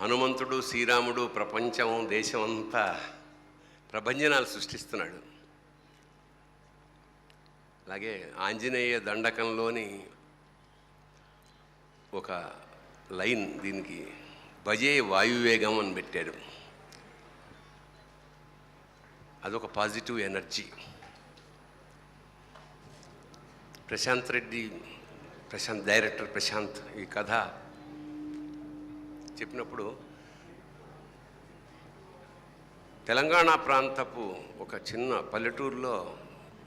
హనుమంతుడు, శ్రీరాముడు, ప్రపంచం, దేశం అంతా ప్రభంజనాలు సృష్టిస్తున్నాడు. అలాగే ఆంజనేయ దండకంలోని ఒక లైన్ దీనికి భజే వాయువేగం అని పెట్టారు. అదొక పాజిటివ్ ఎనర్జీ. డైరెక్టర్ ప్రశాంత్ ఈ కథ చెప్పినప్పుడు తెలంగాణ ప్రాంతపు ఒక చిన్న పల్లెటూరులో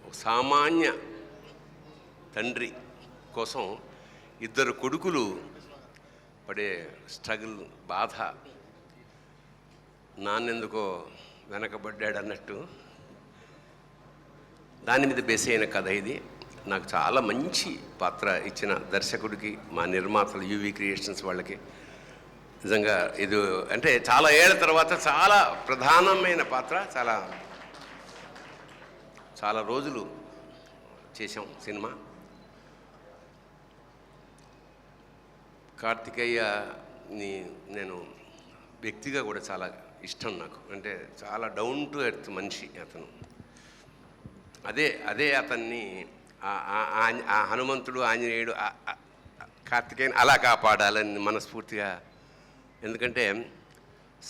ఒక సామాన్య తండ్రి కోసం ఇద్దరు కొడుకులు పడే స్ట్రగుల్, బాధ, నాన్నెందుకో వెనకబడ్డాడు అన్నట్టు దాని మీద బేస్ అయిన కథ ఇది. నాకు చాలా మంచి పాత్ర ఇచ్చిన దర్శకుడికి, మా నిర్మాతలు యూవీ క్రియేషన్స్ వాళ్ళకి నిజంగా ఇది అంటే చాలా ఏళ్ల తర్వాత చాలా ప్రధానమైన పాత్ర. చాలా రోజులు చేసాం సినిమా. కార్తికేయని నేను వ్యక్తిగా కూడా చాలా ఇష్టం నాకు. అంటే చాలా డౌన్ టు ఎర్త్ మనిషి అతను. అదే అతన్ని ఆ హనుమంతుడు, ఆంజనేయుడు, కార్తికేయని అలా కాపాడాలని మనస్ఫూర్తిగా. ఎందుకంటే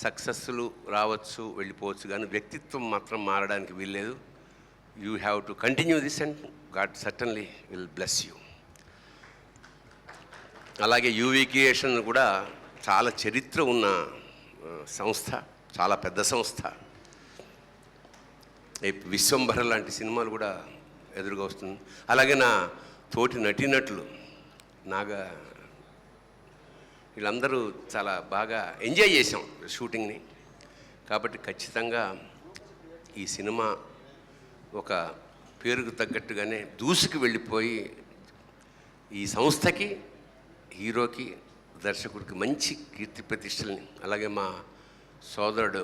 సక్సెస్లు రావచ్చు, వెళ్ళిపోవచ్చు, కానీ వ్యక్తిత్వం మాత్రం మారడానికి వీల్లేదు. You have to continue this and God certainly will bless you. అలాగే యూవీ క్రియేషన్ కూడా చాలా చరిత్ర ఉన్న సంస్థ, చాలా పెద్ద సంస్థ. విశ్వంభర లాంటి సినిమాలు కూడా ఎదురుగా వస్తుంది. అలాగే నా తోటి నటీనటులు నాగా, వీళ్ళందరూ చాలా బాగా ఎంజాయ్ చేసాం షూటింగ్ని. కాబట్టి ఖచ్చితంగా ఈ సినిమా ఒక పేరుకు తగ్గట్టుగానే దూసుకు వెళ్ళిపోయి ఈ సంస్థకి, హీరోకి, దర్శకుడికి మంచి కీర్తి ప్రతిష్టల్ని, అలాగే మా సోదరుడు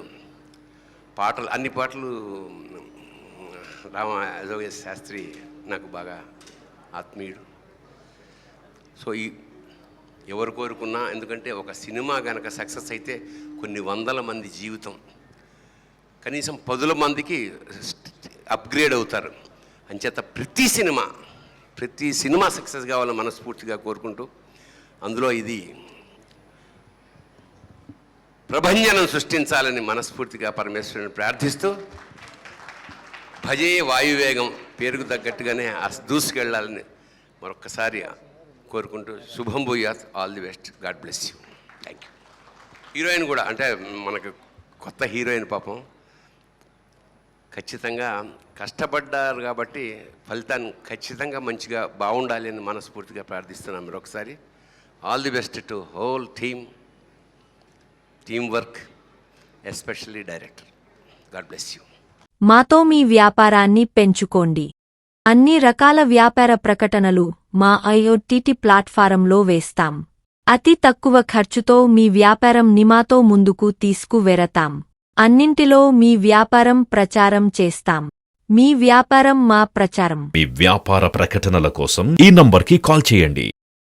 పాటలు, అన్ని పాటలు రామజోగ శాస్త్రి నాకు బాగా ఆత్మీయుడు. సో ఎవరు కోరుకున్నా, ఎందుకంటే ఒక సినిమా కనుక సక్సెస్ అయితే కొన్ని వందల మంది జీవితం, కనీసం 10 మందికి అప్గ్రేడ్ అవుతారు. అంచేత ప్రతి సినిమా సక్సెస్ కావాలని మనస్ఫూర్తిగా కోరుకుంటూ, అందులో ఇది ప్రభంజనం సృష్టించాలని మనస్ఫూర్తిగా పరమేశ్వరుని ప్రార్థిస్తూ, భజే వాయువేగం పేరుకు తగ్గట్టుగానే దూసుకెళ్ళాలని మరొక్కసారి కోరుకుంటూ, శుభం భూయాత్, all the best, God bless you, thank you. Heroine కూడా అంటే మనకు కొత్త హీరోయిన్, పాపం ఖచ్చితంగా కష్టపడ్డారు కాబట్టి ఫలితాన్ని ఖచ్చితంగా మంచిగా బాగుండాలి అని మనస్ఫూర్తిగా ప్రార్థిస్తున్నాం. మరొకసారి all the best to whole team work, especially director. God bless you. మాతో మీ వ్యాపారాన్ని పెంచుకోండి. అన్ని రకాల వ్యాపార ప్రకటనలు మా ఐఓటీటీ ప్లాట్ఫారంలో వేస్తాం. అతి తక్కువ ఖర్చుతో మీ వ్యాపారం నిమాతో ముందుకు తీసుకువెరతాం. అన్నింటిలో మీ వ్యాపారం ప్రచారం చేస్తాం. మీ వ్యాపారం మా ప్రచారం. మీ వ్యాపార ప్రకటనల కోసం ఈ నంబర్కి కాల్ చేయండి.